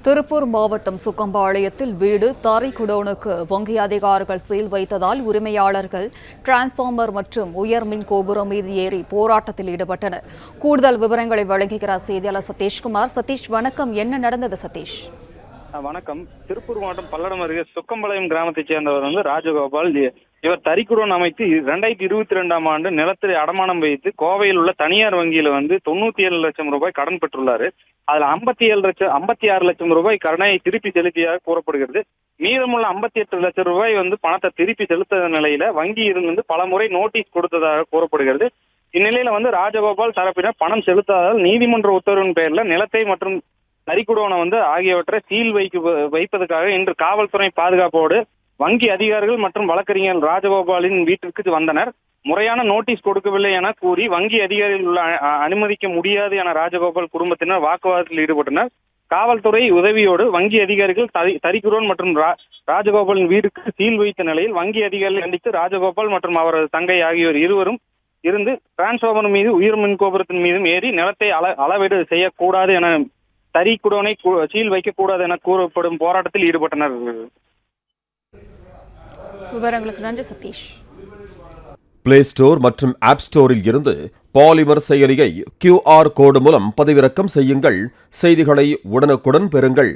திருப்பூர் மாவட்டம் சுக்கம்பாளையத்தில் வீடு தரை குடோனுக்கு வங்கி அதிகாரிகள் சீல் வைத்ததால் உரிமையாளர்கள் டிரான்ஸ்பார்மர் மற்றும் உயர்மின் கோபுரம் மீது ஏறி போராட்டத்தில் ஈடுபட்டனர். கூடுதல் விவரங்களை வழங்குகிறார் செய்தியாளர் சதீஷ்குமார். சதீஷ், வணக்கம். என்ன நடந்தது சதீஷ்? வணக்கம். திருப்பூர் மாவட்டம் பல்லடம் அருகே சுக்கம்பாளையம் கிராமத்தைச் சேர்ந்தவர் ராஜகோபால். இவர் தறிக்குடோன் அமைத்து 2022ஆம் ஆண்டு நிலத்தில் அடமானம் வைத்து கோவையில் உள்ள தனியார் வங்கியில 97 லட்சம் ரூபாய் கடன் பெற்றுள்ளார். அதுல 56 லட்சம் ரூபாய் கடனை திருப்பி செலுத்தியாக கூறப்படுகிறது. மீதமுள்ள 58 லட்சம் ரூபாய் பணத்தை திருப்பி செலுத்த நிலையில வங்கி இருந்து பல முறை நோட்டீஸ் கொடுத்ததாக கூறப்படுகிறது. இந்நிலையில ராஜகோபால் தரப்பினர் பணம் செலுத்தாதால் நீதிமன்ற உத்தரவின் பெயர்ல நிலத்தை மற்றும் தறிக்குடோனை ஆகியவற்றை சீல் வைப்பதற்காக இன்று காவல்துறை பாதுகாப்போடு வங்கி அதிகாரிகள் மற்றும் வழக்கறிஞர் ராஜகோபாலின் வீட்டிற்கு வந்தனர். முறையான நோட்டீஸ் கொடுக்கவில்லை என கூறி வங்கி அதிகாரிகள் அனுமதிக்க முடியாது என ராஜகோபால் குடும்பத்தினர் வாக்குவாதத்தில் ஈடுபட்டனர். காவல்துறை உதவியோடு வங்கி அதிகாரிகள் தறிக்குடோன் மற்றும் ராஜகோபாலின் வீட்டுக்கு சீல் வைத்த நிலையில் வங்கி அதிகாரிகள் கண்டித்து ராஜகோபால் மற்றும் அவரது தங்கை ஆகியோர் இருவரும் இருந்து டிரான்ஸ்பார்மர் மீது உயர் மின் கோபுரத்தின் மீதும் ஏறி நிலத்தை அளவீடு செய்யக்கூடாது என தறிக்குடோனை சீல் வைக்கக்கூடாது என கூறப்படும் போராட்டத்தில் ஈடுபட்டனர். விவரங்களுக்கு நன்றி சதீஷ். பிளே ஸ்டோர் மற்றும் ஆப் ஸ்டோரில் இருந்து பாலிமர் செயலியை QR கோடு மூலம் பதிவிறக்கம் செய்யுங்கள். செய்திகளை உடனுக்குடன் பெறுங்கள்.